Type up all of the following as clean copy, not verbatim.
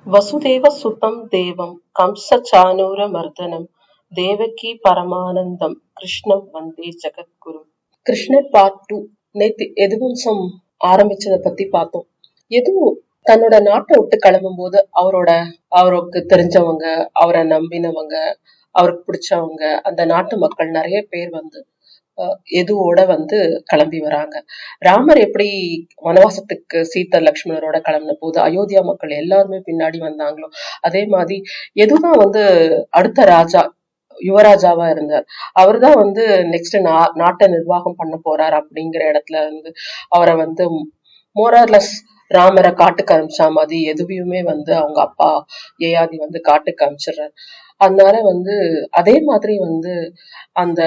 வசுதேவ சுதம் தேவம் கம்ச சானூர மர்தனம் தேவகி பரமானந்தம் கிருஷ்ணம் வந்தே ஜெகத்குரு. கிருஷ்ணர் பார்ட் 2. நேத்து எதுவம்சம் ஆரம்பிச்சதை பத்தி பார்த்தோம். எது தன்னோட நாட்டை விட்டு கிளம்பும் போது அவருக்கு தெரிஞ்சவங்க, அவரை நம்பினவங்க, அவருக்கு பிடிச்சவங்க, அந்த நாட்டு மக்கள் நிறைய பேர் வந்து எதுவோட வந்து கிளம்பி வராங்க. ராமர் எப்படி வனவாசத்துக்கு சீதா லக்ஷ்மணரோட கிளம்பின போது அயோத்தியா மக்கள் எல்லாருமே பின்னாடி வந்தாங்களோ, அதே மாதிரி எதுதான் வந்து அடுத்த ராஜா யுவராஜாவா இருந்தார். அவர் தான் வந்து நெக்ஸ்ட் நாட்டை நிர்வாகம் பண்ண போறார் அப்படிங்கிற இடத்துல இருந்து அவரை வந்து மோரர்லெஸ் ராமரை காட்டுக்கு அனுப்பிச்சா மாதிரி எதுவுமே வந்து அவங்க அப்பா ஏயாதி வந்து காட்டுக்கு அனுப்பிச்சிடுறாரு. அதனால வந்து அதே மாதிரி வந்து அந்த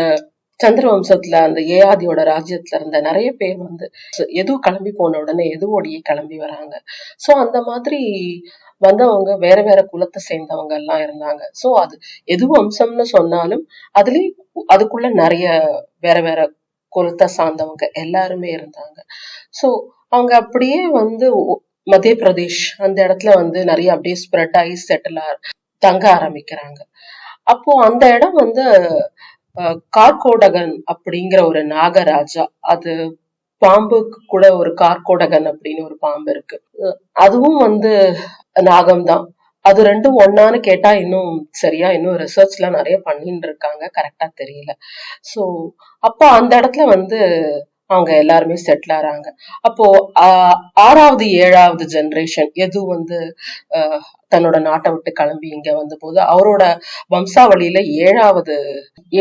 சந்திர வம்சத்துல அந்த ஏயாதியோட ராஜ்யத்துல இருந்த நிறைய பேர் வந்து எது கிளம்பி போன உடனே எதுவோடையே கிளம்பி வராங்க. சோ அந்த மாதிரி வந்தவங்க வேற வேற குலத்தை சேர்ந்தவங்க எல்லாம் இருந்தாங்க. சோ அது எது வம்சம்னு சொன்னாலும் அதுக்குள்ள நிறைய வேற வேற குலத்தை சார்ந்தவங்க எல்லாருமே இருந்தாங்க. சோ அவங்க அப்படியே வந்து மத்திய பிரதேஷ் அந்த இடத்துல வந்து நிறைய அப்படியே ஸ்ப்ரெட் ஆகி செட்டில் தங்க ஆரம்பிக்கிறாங்க. அப்போ அந்த இடம் வந்து கார்கோடகன் அப்படிங்கிற ஒரு நாகராஜா, அது பாம்புக்கு கூட ஒரு கார்கோடகன் அப்படின்னு ஒரு பாம்பு இருக்கு. அதுவும் வந்து நாகம்தான். அது ரெண்டும் ஒன்னான்னு கேட்டா இன்னும் சரியா இன்னும் ரிசர்ச் எல்லாம் நிறைய பண்ணிட்டு இருக்காங்க, கரெக்டா தெரியல. சோ அப்போ அந்த இடத்துல வந்து அவங்க எல்லாருமே செட்டில் ஆறாங்க. அப்போ 6வது 7வது ஜெனரேஷன் எது வந்து தன்னோட நாட்டை விட்டு கிளம்பி இங்க வந்த போது அவரோட வம்சாவளியில 7வது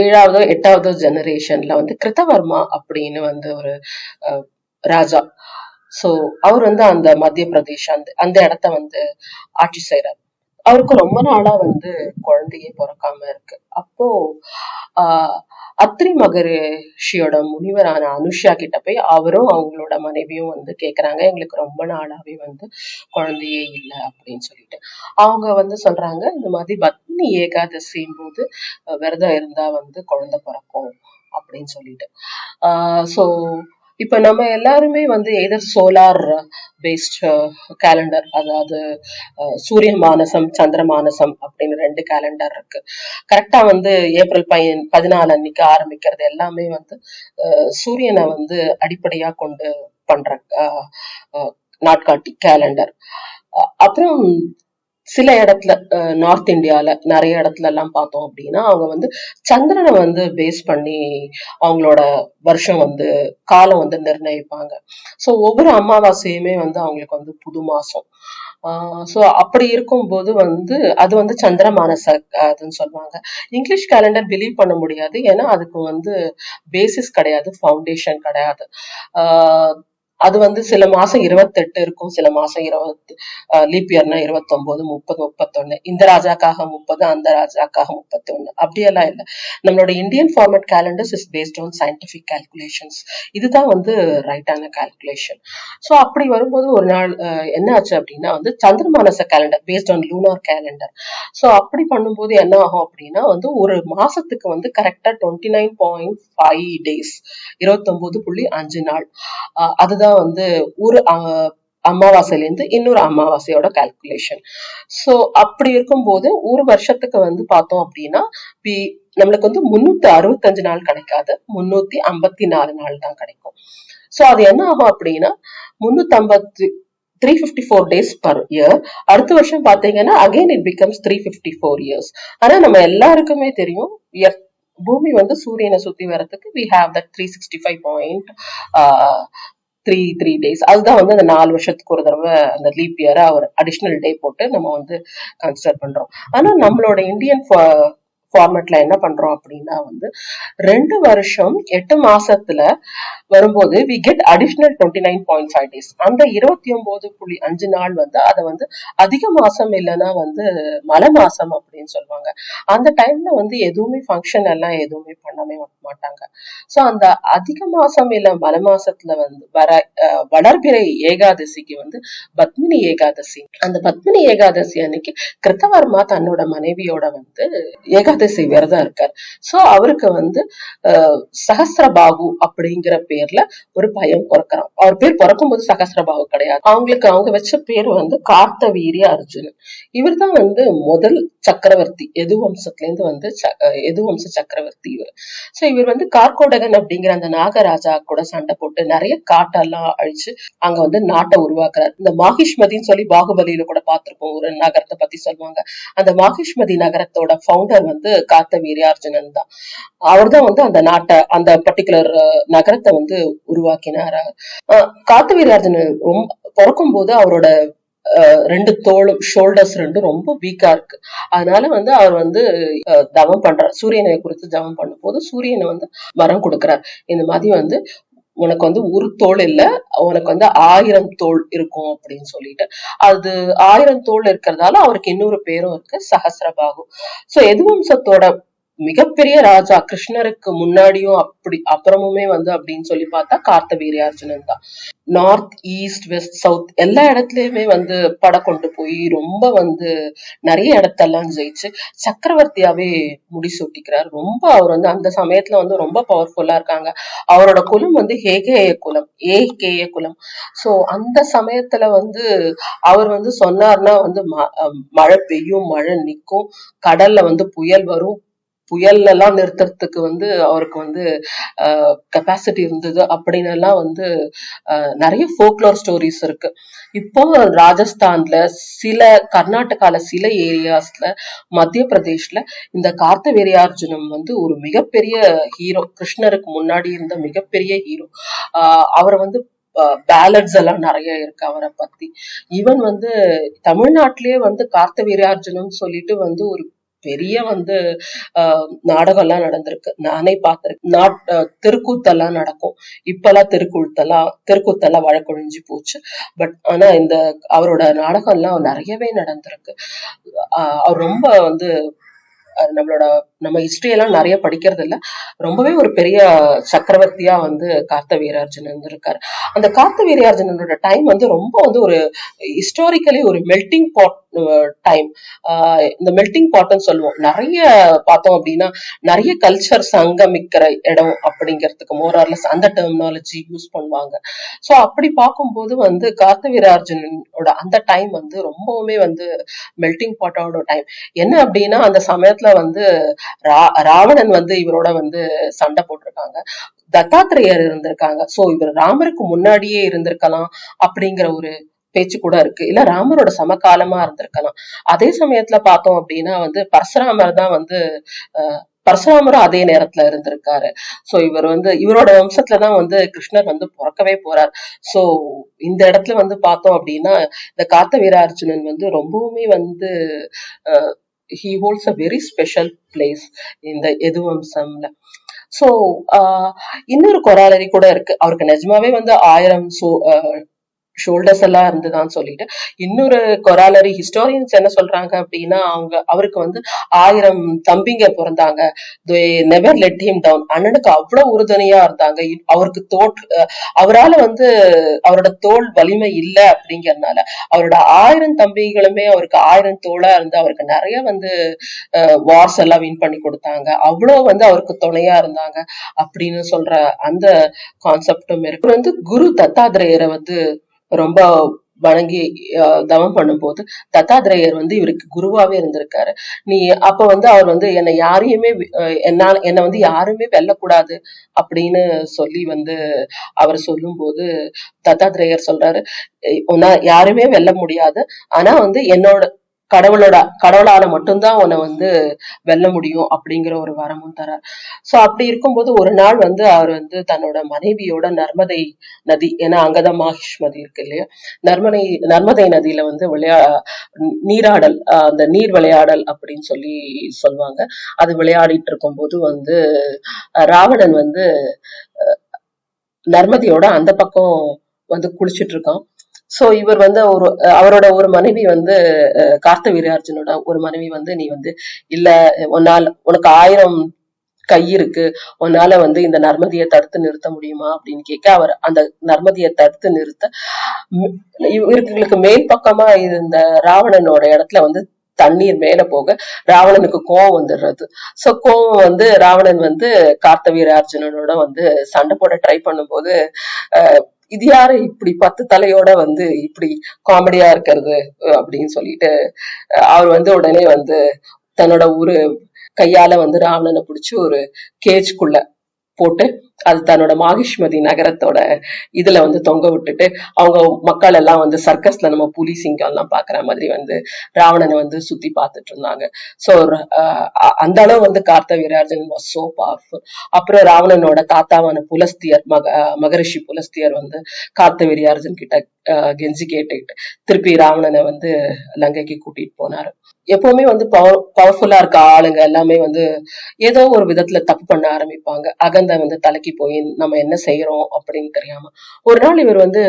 8வது ஜெனரேஷன்ல வந்து கிருத்தவர்மா அப்படின்னு வந்து ஒரு ராஜா. சோ அவர் வந்து அந்த மத்திய பிரதேஷ் அந்த இடத்த வந்து ஆட்சி செய்யறாரு. அவருக்கு ரொம்ப நாளா வந்து குழந்தையே பிறக்காம இருக்கு. அப்போ அத்ரி மகரிஷியோட முனிவரான அனுஷா கிட்ட போய் அவரும் அவங்களோட மனைவியும் வந்து கேக்குறாங்க, எங்களுக்கு ரொம்ப நாளாவே வந்து குழந்தையே இல்லை அப்படின்னு சொல்லிட்டு. அவங்க வந்து சொல்றாங்க, இந்த மாதிரி பத்மினி ஏகாதசியும் போது விரதம் இருந்தா வந்து குழந்தை பிறக்கும் அப்படின்னு சொல்லிட்டு. சோ இப்ப நம்ம எல்லாருமே வந்து எதர் சோலார் பேஸ்ட் கேலண்டர், அதாவது சூரிய மானசம் சந்திர மானசம் அப்படின்னு 2 கேலண்டர் இருக்கு. கரெக்டா வந்து ஏப்ரல் 14 அன்னைக்கு ஆரம்பிக்கிறது எல்லாமே வந்து சூரியனை வந்து அடிப்படையா கொண்டு பண்ற நாட்காட்டி கேலண்டர். அப்புறம் சில இடத்துல நார்த் இந்தியால நிறைய இடத்துல எல்லாம் பார்த்தோம் அப்படின்னா அவங்க வந்து சந்திரனை வந்து பேஸ் பண்ணி அவங்களோட வருஷம் வந்து காலம் வந்து நிர்ணயிப்பாங்க. சோ ஒவ்வொரு அமாவாசையுமே வந்து அவங்களுக்கு வந்து புது மாசம். சோ அப்படி இருக்கும்போது வந்து அது வந்து சந்திரமானச அதுன்னு சொல்லுவாங்க. இங்கிலீஷ் கேலண்டர் பிலீவ் பண்ண முடியாது, ஏன்னா அதுக்கு வந்து பேசிஸ் கிடையாது, ஃபவுண்டேஷன் கிடையாது. அது வந்து சில மாசம் 28 இருக்கும், சில மாசம் 20 லீப் இயர்னா 29 30 31, இந்த ராஜாக்காக 30 அந்த ராஜாக்காக 31 அப்படியெல்லாம் இல்லை. நம்மளோட Indian format calendars is based on scientific calculations. இதுதான் வந்து ரைட்டான கால்குலேஷன். ஸோ அப்படி வரும்போது ஒரு நாள் என்ன ஆச்சு அப்படின்னா வந்து சந்திரமானச calendar based on lunar calendar. So அப்படி பண்ணும்போது என்ன ஆகும் அப்படின்னா வந்து ஒரு மாசத்துக்கு வந்து கரெக்டா 29.5 டேஸ், 29.5 நாள். அதுதான் வந்து ஒரு அமாவாசையில இருந்து இன்னொரு அமாவாசையோட கால்குலேஷன். சோ அப்படி இருக்கும்போது ஒரு வருஷத்துக்கு வந்து பார்த்தோம் அப்படின்னா நம்மளுக்கு வந்து 365 நாள் கிடைக்காது, 354 நாள் தான் கிடைக்கும். சோ அது என்ன ஆகும் அப்படின்னா 354 டேஸ் பர் இயர். அடுத்த வருஷம் பாத்தீங்கன்னா அகைன் இட் பிகம்ஸ் 354 இயர்ஸ். ஆனா நம்ம எல்லாருக்குமே தெரியும் பூமி வந்து சூரியனை சுத்தி வர்றதுக்கு we have that 365.33 டேஸ். அதுதான் வந்து அந்த 4 வருஷத்துக்கு ஒரு தடவை அந்த லீப் இயரா ஒரு அடிஷனல் டே போட்டு நம்ம வந்து கன்சிடர் பண்றோம். ஆனா நம்மளோட இந்தியன் ஃபார்மேட்ல என்ன பண்றோம் அப்படின்னா வந்து 2 வருஷம் 8 மாசத்துல வரும்போது we get additional 29.5 days. அந்த 29.5 நாள் வந்து அதை வந்து அதிக மாசம் இல்லைன்னா வந்து மழை மாசம் அப்படின்னு சொல்லுவாங்க. அந்த டைம்ல வந்து எதுவுமே ஃபங்க்ஷன் எல்லாம் எதுவுமே பண்ணவே மாட்டாங்க. சோ அந்த அதிக மாசம் இல்ல மழை மாசத்துல வந்து வளர்பிறை ஏகாதசிக்கு வந்து பத்மினி ஏகாதசி. அந்த பத்மினி ஏகாதசி அன்னைக்கு கிருத்தவர்மா தன்னோட மனைவியோட வந்து ஏகாதசி வடதிசை விரதம் இருக்காரு. சோ அவருக்கு வந்து சகஸ்ரபாகு அப்படிங்கிற பேர்ல ஒரு பையன் பிறக்கிறான். அவர் பேர் பிறக்கும்போது சகஸ்ரபாகு கிடையாது. அவங்க வச்ச பேர் வந்து கார்த்தவீரிய அர்ஜுனன். இவர் தான் வந்து முதல் சக்கரவர்த்தி. எதுவம்சத்துல இருந்து வந்து எதுவம்ச சக்கரவர்த்தி இவர். சோ இவர் வந்து கார்கோடகன் அப்படிங்கிற அந்த நாகராஜா கூட சண்டை போட்டு நிறைய காட்டெல்லாம் அழிச்சு அங்க வந்து நாட்டை உருவாக்குறாரு. இந்த மாஹிஷ்மதின்னு சொல்லி பாகுபலியில கூட பார்த்திருப்போம், ஒரு நகரத்தை பத்தி சொல்லுவாங்க. அந்த மாஹிஷ்மதி நகரத்தோட ஃபவுண்டர் வந்து கார்த்தவீரியார்ஜுனன் தான். அவர் தான் வந்து அந்த நாட்டை, அந்த பர்டிகுலர் நகரத்தை வந்து உருவாக்கினாரு. கார்த்தவீரியார்ஜுனன் ரொம்ப பிறக்கும் போது அவரோட ரெண்டு தோளும், ஷோல்டர்ஸ் ரெண்டும் ரொம்ப வீக்கா இருக்கு. அதனால வந்து அவர் வந்து தவம் பண்றார். சூரியனை குறித்து தவம் பண்ணும் போது சூரியனை வந்து வரம் கொடுக்கிறார். இந்த மாதிரி வந்து உனக்கு வந்து ஒரு தோல் இல்ல, உனக்கு வந்து 1000 தோல் இருக்கும் அப்படின்னு சொல்லிட்டு. அது 1000 தோல் இருக்கிறதால அவருக்கு இன்னொரு பேரும் இருக்கு, சஹஸ்ரபாகு. சோ எதுவம்சத்தோட மிகப்பெரிய ராஜா கிருஷ்ணருக்கு முன்னாடியும் அப்படி அப்புறமுமே வந்து அப்படின்னு சொல்லி பார்த்தா கார்த்தவீரியார்ஜுனன் தான். நார்த், ஈஸ்ட், வெஸ்ட், சவுத் எல்லா இடத்துலயுமே வந்து படை கொண்டு போய் ரொம்ப வந்து நிறைய இடத்தெல்லாம் ஜெயிச்சு சக்கரவர்த்தியாவே முடிசூட்டிக்கிறார். ரொம்ப அவர் வந்து அந்த சமயத்துல வந்து ரொம்ப பவர்ஃபுல்லா இருக்காங்க. அவரோட குலம் வந்து ஏகேய குலம். சோ அந்த சமயத்துல வந்து அவர் வந்து சொன்னார்னா வந்து மழை பெய்யும், மழை நிக்கும், கடல்ல வந்து புயல் வரும், புயல் எல்லாம் நிறுத்துறதுக்கு வந்து அவருக்கு வந்து கெப்பாசிட்டி இருந்தது அப்படின்னு எல்லாம் வந்து நிறைய ஃபோக்லோர் ஸ்டோரிஸ் இருக்கு. இப்போ ராஜஸ்தான்ல, சில கர்நாடகால சில ஏரியாஸ்ல, மத்திய பிரதேஷ்ல இந்த கார்த்தவீரியார்ஜுனம் வந்து ஒரு மிகப்பெரிய ஹீரோ. கிருஷ்ணருக்கு முன்னாடி இருந்த மிகப்பெரிய ஹீரோ. அவரை வந்து பேலட்ஸ் எல்லாம் நிறைய இருக்கு அவரை பத்தி. ஈவன் வந்து தமிழ்நாட்டிலேயே வந்து கார்த்தவீரியார்ஜுனம் சொல்லிட்டு வந்து ஒரு பெரிய வந்து நாடகம் எல்லாம் நடந்திருக்கு, நானே பார்த்திருக்கேன். தெருக்கூத்தெல்லாம் நடக்கும். இப்பெல்லாம் தெருக்கூத்தெல்லாம் வழக்கொழிஞ்சு போச்சு. பட் ஆனா இந்த அவரோட நாடகம் எல்லாம் நிறையவே நடந்திருக்கு. அவர் ரொம்ப வந்து நம்ம ஹிஸ்டரி எல்லாம் நிறைய படிக்கிறது இல்ல, ரொம்பவே ஒரு பெரிய சக்கரவர்த்தியா வந்து கார்த்தவீரியார்ஜுனன் இருக்காரு. அந்த கார்த்தவீரியார்ஜுனனோட டைம் வந்து ரொம்ப வந்து ஒரு ஹிஸ்டாரிக்கலி ஒரு மெல்டிங் பாட் டைம். இந்த மெல்டிங் பாட்னு சொல்லுவோம். நிறைய பார்த்தோம் அப்படின்னா நிறைய கல்ச்சர் சங்கமிக்கிற இடம் அப்படிங்கிறதுக்கு மோரார்லஸ் அந்த டெர்மினாலஜி யூஸ் பண்ணுவாங்க. சோ அப்படி பார்க்கும்போது வந்து கார்த்தவீரியார்ஜுனனோட அந்த டைம் வந்து ரொம்பவுமே வந்து மெல்டிங் பாட்டோட டைம். என்ன அப்படின்னா அந்த சமயத்துல வந்து ராவணன் வந்து இவரோட வந்து சண்டை போட்டிருக்காங்க, தத்தாத்திரேயர் இருந்திருக்காங்க. சோ இவர் ராமருக்கு முன்னாடியே இருந்திருக்கலாம் அப்படிங்கிற ஒரு பேச்சு கூட இருக்கு. இல்ல ராமரோட சமகாலமா இருந்திருக்கலாம். அதே சமயத்துல பார்த்தோம் அப்படின்னா வந்து பரசுராமர் தான் வந்து பரசுராமரும் அதே நேரத்துல இருந்திருக்காரு. சோ இவர் வந்து இவரோட வம்சத்துலதான் வந்து கிருஷ்ணர் வந்து பிறக்கவே போறார். சோ இந்த இடத்துல வந்து பார்த்தோம் அப்படின்னா இந்த கார்த்தவீரியார்ஜுனன் வந்து ரொம்பவுமே வந்து he holds a very special place இந்த எதுவம்சம்ல. சோ இன்னொரு கொராலரி கூட இருக்கு. அவருக்கு நிஜமாவே வந்து 1000 ஷோல்டர்ஸ் எல்லாம் இருந்துதான் சொல்லிட்டு. இன்னொரு கொராலரி ஹிஸ்டாரியன்ஸ் என்ன சொல்றாங்க அப்படின்னா அவருக்கு வந்து 1000 தம்பிங்க பிறந்தாங்க. Never let him down. அண்ணனுக்கு அவ்வளவு உறுதுணையா இருந்தாங்க. அவருக்கு அவரால வந்து அவரோட தோல் வலிமை இல்ல அப்படிங்கறதுனால அவரோட 1000 தம்பிகளுமே அவருக்கு 1000 தோளா இருந்து அவருக்கு நிறைய வந்து வார்ஸ் எல்லாம் வின் பண்ணி கொடுத்தாங்க. அவ்வளவு வந்து அவருக்கு துணையா இருந்தாங்க அப்படின்னு சொல்ற அந்த கான்செப்டும் இருக்கு. வந்து குரு தத்தாத்திரேயரை வந்து ரொம்ப வணங்கி தவம் பண்ணும்போது தத்தாத்திரேயர் வந்து இவருக்கு குருவாவே இருந்திருக்காரு. அப்ப வந்து அவர் வந்து என்னை வந்து யாருமே வெல்லக்கூடாது அப்படின்னு சொல்லி வந்து அவர் சொல்லும் போது தத்தாத்திரேயர் சொல்றாரு, யாருமே வெல்ல முடியாது, ஆனா வந்து என்னோட கடவுளால மட்டும்தான் உன்னை வந்து வெல்ல முடியும் அப்படிங்கிற ஒரு வரமும் தரார். சோ அப்படி இருக்கும்போது ஒரு நாள் வந்து அவர் வந்து தன்னோட மனைவியோட நர்மதை நதி, ஏன்னா அங்கதான் மாஹிஷ்மதி இருக்கு இல்லையா, நர்மதை நதியில வந்து நீராடல், அந்த நீர் விளையாடல் அப்படின்னு சொல்லுவாங்க. அது விளையாடிட்டு இருக்கும் போது வந்து ராவணன் வந்து நர்மதியோட அந்த பக்கம் வந்து குளிச்சுட்டு இருக்கான். சோ இவர் வந்து அவரோட ஒரு மனைவி வந்து கார்த்தவீரியார்ஜுனோட ஒரு மனைவி வந்து, நீ வந்து இல்ல உனக்கு 1000 கை இருக்கு, உன்னால வந்து இந்த நர்மதியை தடுத்து நிறுத்த முடியுமா அப்படின்னு கேட்க, அவர் அந்த நர்மதியை தடுத்து நிறுத்த இவர்களுக்கு மேல் பக்கமா இருந்த ராவணனோட இடத்துல வந்து தண்ணீர் மேல போக ராவணனுக்கு கோவம் வந்துடுறது. சோ கோவம் வந்து ராவணன் வந்து கார்த்தவீரார்ஜுனனோட வந்து சண்டை போட ட்ரை பண்ணும்போது அஹ் இது யாரு இப்படி 10 தலையோட வந்து இப்படி காமெடியா இருக்கிறது அப்படின்னு சொல்லிட்டு அவர் வந்து உடனே வந்து தன்னோட ஒரு கையால வந்து ராவணனை பிடிச்சு ஒரு கேஜ்குள்ள போட்டு அது தன்னோட மாகிஷ்மதி நகரத்தோட இதுல வந்து தொங்க விட்டுட்டு அவங்க மக்கள் எல்லாம் வந்து சர்க்கஸ்ல நம்ம புலி சிங்கம் எல்லாம் பாக்குற மாதிரி வந்து ராவணனை வந்து சுத்தி பார்த்துட்டு இருந்தாங்க. சோ அந்த அளவு வந்து கார்த்தவீரார்ஜுனன் வாஸ் சோ பவர்ஃபுல். அப்புறம் ராவணனோட தாத்தாவான புலஸ்தியர் மகரிஷி புலஸ்தியர் வந்து கார்த்தவீரார்ஜுன் கிட்ட கெஞ்சி கேட்டுக்கிட்டு திருப்பி ராவணனை வந்து லங்கைக்கு கூட்டிட்டு போனாரு. எப்பவுமே வந்து பவர்ஃபுல்லா இருக்க ஆளுங்க எல்லாமே வந்து ஏதோ ஒரு விதத்துல தப்பு பண்ண ஆரம்பிப்பாங்க. அகந்த வந்து தலைக்கு போய் நம்ம என்ன செய்யறோம் அப்படின்னு தெரியாம ஒரு நாள் இவர் வந்து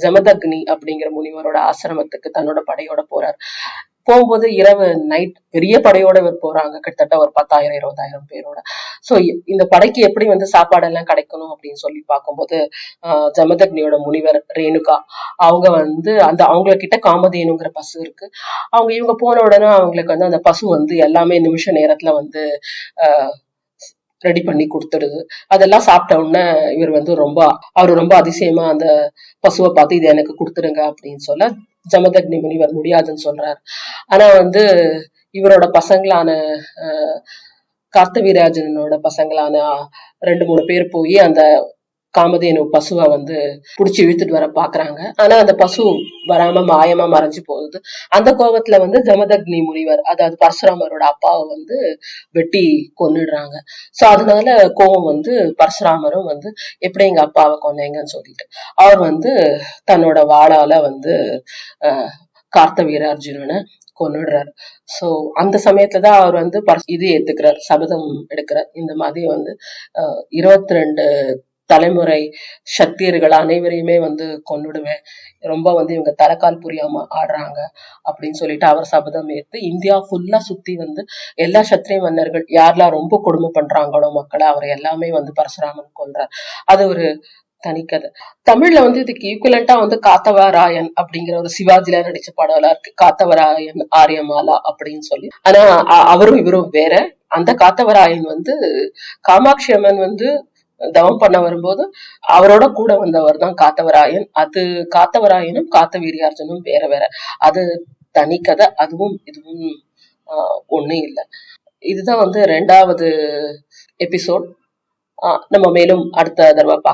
ஜமதக்னி அப்படிங்கிற முனிவரோட ஆசிரமத்துக்கு தன்னோட படையோட போறாரு. போகும்போது இரவு நைட் பெரிய படையோட இவர் போறாங்க, கிட்டத்தட்ட ஒரு 10,000 20,000 பேரோட. சோ இந்த படைக்கு எப்படி வந்து சாப்பாடு எல்லாம் கிடைக்கணும் அப்படின்னு சொல்லி பார்க்கும்போது ஜமதக்னியோட முனிவர் ரேணுகா அவங்க வந்து அவங்க கிட்ட காமதேனுங்கிற பசு இருக்கு. இவங்க போன உடனே அவங்களுக்கு வந்து அந்த பசு வந்து எல்லாமே நிமிஷ நேரத்துல வந்து ரெடி பண்ணி கொடுத்துடுது. அதெல்லாம் சாப்பிட்ட உடனே இவர் வந்து அவரு ரொம்ப அதிசயமா அந்த பசுவை பார்த்து இது எனக்கு கொடுத்துருங்க அப்படின்னு சொல்ல ஜமதக்னி முனிவர் முடியாதுன்னு சொல்றாரு. ஆனா வந்து இவரோட பசங்களான கார்த்தவீரார்ஜுனனோட பசங்களான 2-3 பேர் போய் அந்த காமதேனு பசுவை வந்து புடிச்சு இழுத்துட்டு வர பாக்குறாங்க. ஆனா அந்த பசு வராம மாயமா மறைஞ்சு போகுது. அந்த கோபத்துல வந்து ஜமதக்னி முனிவர், அதாவது பரசுராமரோட அப்பாவை வந்து வெட்டி கொன்னுடுறாங்க. சோ அதனால கோபம் வந்து பரசுராமரும் வந்து எப்படி எங்க அப்பாவை கொன்னீங்கன்னு சொல்லிட்டு அவர் வந்து தன்னோட வாளால வந்து கார்த்தவீரார்ஜுனனை கொன்னுடுறாரு. சோ அந்த சமயத்துலதான் அவர் வந்து இது ஏத்துக்கிறார், சபதம் எடுக்கிறார். இந்த மாதிரி வந்து 22 தலைமுறை சத்தியர்கள் அனைவரையுமே வந்து கொன்னுடுவேன், ரொம்ப வந்து இவங்க தலைக்கால் புரியாம ஆடுறாங்க அப்படின்னு சொல்லிட்டு அவர் சபதம் ஏற்று இந்தியா ஃபுல்லா சுத்தி வந்து எல்லா சத்திரிய மன்னர்கள் யாரெல்லாம் ரொம்ப கொடுமை பண்றாங்களோ மக்களை அவரை எல்லாமே வந்து பரசுராமன் கொல்றார். அது ஒரு தனிக்கதை. தமிழ்ல வந்து இதுக்கு ஈக்குவலண்டா வந்து காத்தவராயன் அப்படிங்கிற ஒரு சிவாஜில நடிச்ச படம் எல்லாம் இருக்கு, காத்தவராயன் ஆரியமாலா அப்படின்னு சொல்லி. ஆனா அவரும் இவரும் வேற. அந்த காத்தவராயன் வந்து காமாட்சி அம்மன் வந்து தவம் பண்ண வரும்போது அவரோட கூட வந்தவர் தான் காத்தவராயன். அது காத்தவராயனும் காத்தவீரியார்ஜுனும் வேற வேற. அது தனி கதை. அதுவும் இதுவும் ஒண்ணு இல்லை. இதுதான் வந்து 2வது எபிசோட். நம்ம மேலும் அடுத்த தடவை பார்க்கலாம்.